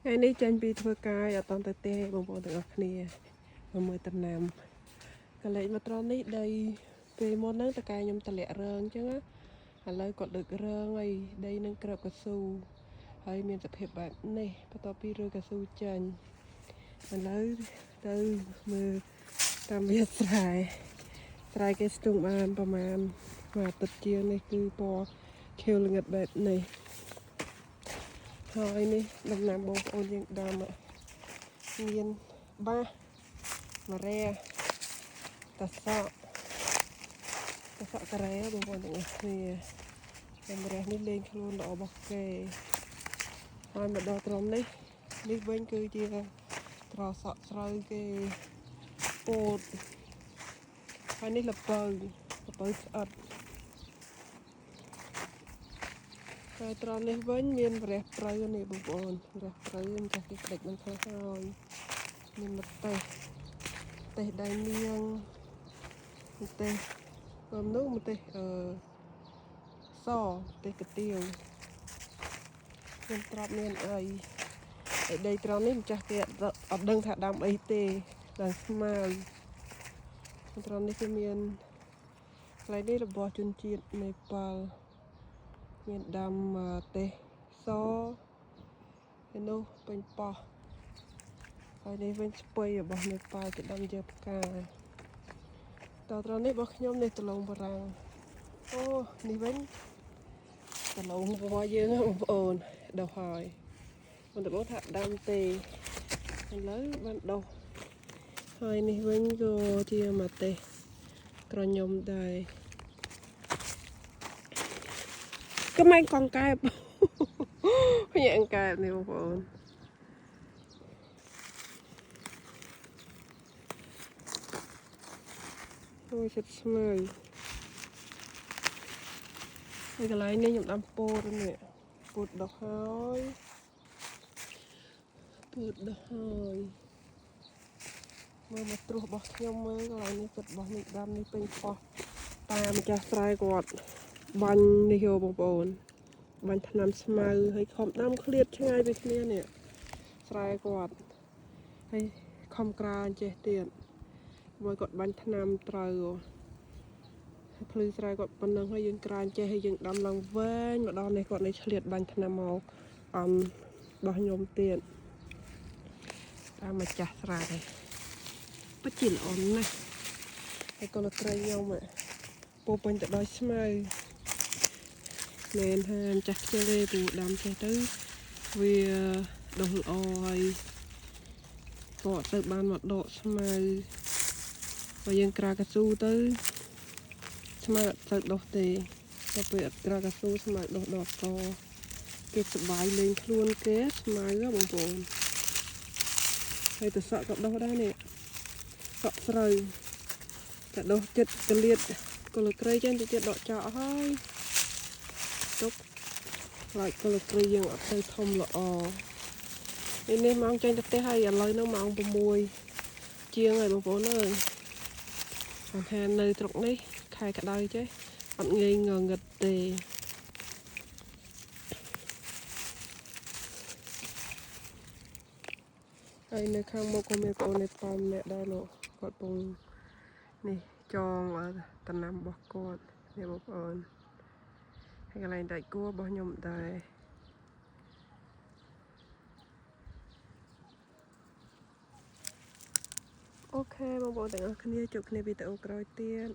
ថ្ងៃនេះចាញ់ពីធ្វើការអត់តន់ទៅទេបងប្អូនទាំងអស់គ្នាមកមើលដំណាំកលេចមកត្រង់នេះដីពេលមុនហ្នឹងតកែខ្ញុំតម្លាក់រងអញ្ចឹងណាឥឡូវគាត់ដឹករងហើយដីនឹងក្របកស៊ូហើយមានសភាពបែបនេះបន្ទាប់ពីរើកស៊ូចាញ់ឥឡូវទៅមើលតាមវាស្រែគេស្ទុងបានប្រហែលមួយអាទិត្យជាងនេះគឺពណ៌ខៀវល្ងិតបែបនេះហើយនេះដំណាំបងប្អូនយើងដាំមានបាសម្រះតសក់ការ៉េបងប្អូនទាំងអស់គ្នាសម្រះនេះលេងខ្លួនល្អរបស់គេហើយមកដល់ត្រង់នេះវិញគឺជាត្រសក់ស្រូវគេពោតហើយនេះល្ពៅស្អិតហើយត្រង់នេះវិញមានរះព្រៅនេះបងប្អូនរះព្រៅមិនចាស់គេក្តិចមិនខ្លះហើយមានម្ទេសដៃនាងម្ទេសនោះម្ទេសសម្ទេសកាទៀវមានត្រាប់មានអីហើយដីត្រង់នេះម្ចាស់គេអត់ដឹងថាដាំអីទេដាំស្មៅត្រង់នេះគឺមានកន្លែងនេះរបស់ជនជាតិនេប៉ាល់មានដាំទេសហើយនោះពេញប៉ោះហើយនេះវិញស្ពៃរបស់នេប៉ាល់គេដាំយកផ្កាតត្រង់នេះរបស់ខ្ញុំនេះដលងបារាំងអូនេះវិញដលងរបស់យើងបងប្អូនដុះហើយមិនដឹងថាដាំទេឥឡូវបានដុះហើយនេះវិញក៏ជាម្ទេសក្រញ៉ុំដែរក៏មិនកងកែបញ៉ាំកែបនេះបងប្អូនអូចិត្តស្មៅហើយកន្លែងនេះខ្ញុំដាំពោតនេះពោតដុះហើយមើលមកត្រួសរបស់ខ្ញុំមើលកន្លែងនេះចិត្តរបស់នេះដាំនេះពេញប៉ោះតែម្ចាស់ស្រែគាត់បាញ់នេះយោបងប្អូនបាញ់ថ្នាំស្មៅហើយខំដាំឃ្លាតឆ្ងាយពីគ្នានេះស្រែគាត់ហើយខំក្រាអញ្ចេះទៀតមកគាត់បាញ់ថ្នាំត្រូវភ្លឺស្រែគាត់ប៉ុណ្ណឹងហើយយើងក្រាអញ្ចេះហើយយើងដាំឡើងវែងម្ដងនេះគាត់នេះឆ្លៀតបាញ់ថ្នាំមករបស់ខ្ញុំទៀតតាមម្ចាស់ស្រែពិតជាល្អណាស់ហើយកូនត្រីខ្ញុំពោពេញទៅដោយស្មៅមែនថាម្ចាស់ខ្ជិលទេពូដាំចេះទៅវាដុះល្អហើយក៏ទៅបានមកដកស្មៅបើយើងក្រាកស៊ូទៅស្មៅអត់ទៅដុះទេតែពេលអត់ក្រាកស៊ូស្មៅដុះដកកគេសបាយលេងខ្លួនគេស្មៅបងប្អូនហើយទៅសក់ក៏ដុះដែរនេះសក់ស្រូវតែដុះចិត្តកលៀតកលក្រីចឹងទៅទៀតដកចោលហើយទុកខ្លាចកលក្រីយើងអត់ទៅធំល្អនេះម៉ោងចេញទៅផ្ទះហើយឥឡូវហ្នឹងម៉ោង6ជាងហើយបងប្អូនអើយខាងនៅត្រកនេះខែក្តៅចេះអត់ងាយងងឹតទេហើយនៅខាងមុខក៏មានបងប្អូននេះប៉មម្នាក់ដែរលោកគាត់ពងនេះចងតំណាំរបស់គាត់នេះបងប្អូនហើយកន្លែងដៃគួររបស់ខ្ញុំដែរអូខេបងប្អូនទាំងអស់គ្នាជួបគ្នាវីដេអូក្រោយទៀត